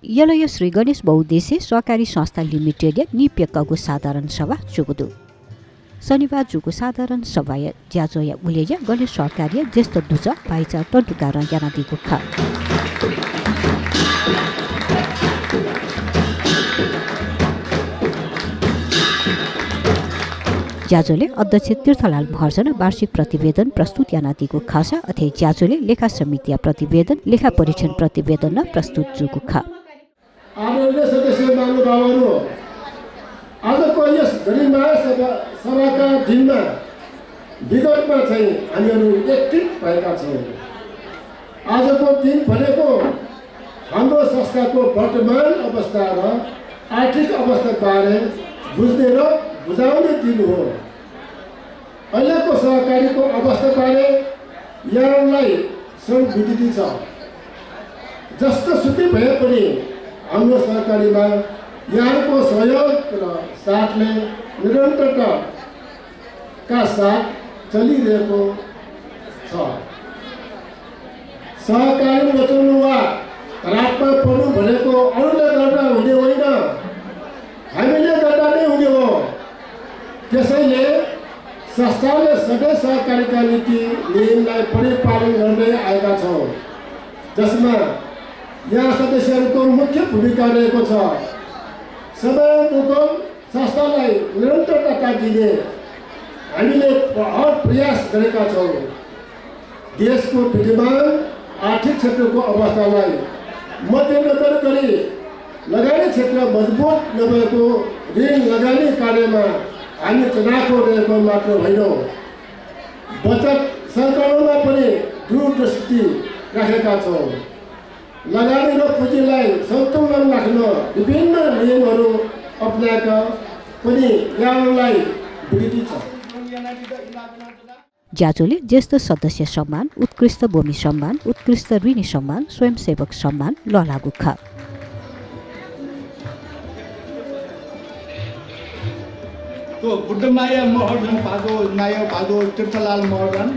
यलय श्री गणेश बहुद्देश्य सहकारी संस्था लिमिटेड निप्यकको साधारण सभा जुगुदु शनिबार जुगु साधारण सभा ज्याजोया उलेया गणेश सहकारी ज्येष्ठ दुज भाइचा टन्टुका र यानादिको खा ज्याजोले अध्यक्ष तीर्थलाल महर्जन वार्षिक प्रतिवेदन प्रस्तुत यानादिको खासा अथे ज्याजोले लेखा समिति प्रतिवेदन लेखा परीक्षण प्रतिवेदन न प्रस्तुत जुगु खा आदरणीय सदस्य महानुभावहरू आजको यस गरिमाय सभाका दिनमा विगतमा चाहिँ हामीहरू एकत्रित भएका छौँ। आजको दिन भनेको हाम्रो संस्थाको वर्तमान अवस्था र आर्थिक अवस्थाबारे बुझ्ने र बुझाउने दिन हो। अहिलेको सहकारीको अवस्थाबारे यहाँलाई संविदित छ। जस्तो सुकै भए पनि हाम्रो सहकारीमा यहाँको सहयोग र साथले निरन्तरताका साथ चलिरहेको छ। सहकारी बचाउनु वा धरापमा पर्नु भनेको अरूले गर्दा हुने होइन, हामीले गर्दा नै हुने हो। त्यसैले संस्थाले सधैँ सहकारीका नीति नियमलाई परिपालन गर्दै आएका छौँ, जसमा यहाँ सदस्यहरूको मुख्य भूमिका रहेको छ। समयको संस्थालाई निरन्तरता दिने हामीले हर प्रयास गरेका छौँ। देशको विद्यमान आर्थिक क्षेत्रको अवस्थालाई मध्यनजर गरी लगानी क्षेत्र मजबुत नभएको ऋण लगानी कार्यमा हामी चनाखो रहेको मात्र होइनौँ, बचत सङ्कलनमा पनि दूरदृष्टि राखेका छौँ। लगानी र पुँजीलाई सन्तुलन राख्न विभिन्न नियमहरू अपनाएका पनि यहाँलाई विदित छ। ज्याजोले ज्येष्ठ सदस्य सम्मान, उत्कृष्ट भूमि सम्मान, उत्कृष्ट ऋणी सम्मान, स्वयंसेवक सम्मान ल लागू खा तो बुद्धमाया महर्जन पादो नाय पादो तीर्थलाल महर्जन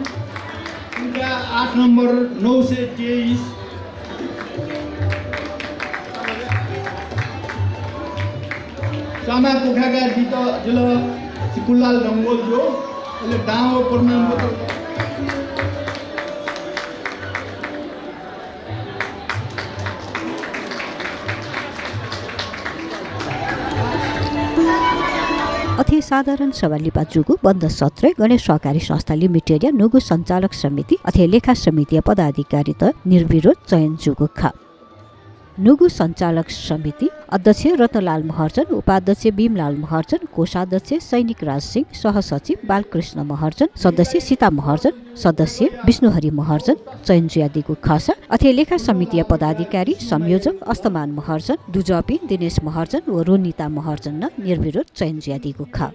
उनका 8 नंबर 923 सामा पोखाका गीत जिल सिकुलाल जङ्गल जो अहिले डाँडो प्रमाण पत्र अथे साधारण सभा लिपा जुगु बन्द सत्र गणेश सहकारी संस्था लिमिटेड नुगु सञ्चालक समिति अथे लेखा समिति पदाधिकारी त निर्विरोध चयन जुगु खा नुगु सञ्चालक समिति अध्यक्ष रत्नलाल महर्जन, उपाध्यक्ष भीमलाल महर्जन, कोषाध्यक्ष सैनिक राज सिंह, सहसचिव बालकृष्ण महर्जन, सदस्य सीता महर्जन, सदस्य विष्णुहरि महर्जन चयन जुयादीको खासा अथे लेखा समिति पदाधिकारी संयोजक अस्तमान महर्जन, दुजपी दिनेश महर्जन व रोनिता महर्जन न निर्विरोध चयन जुयादीको खा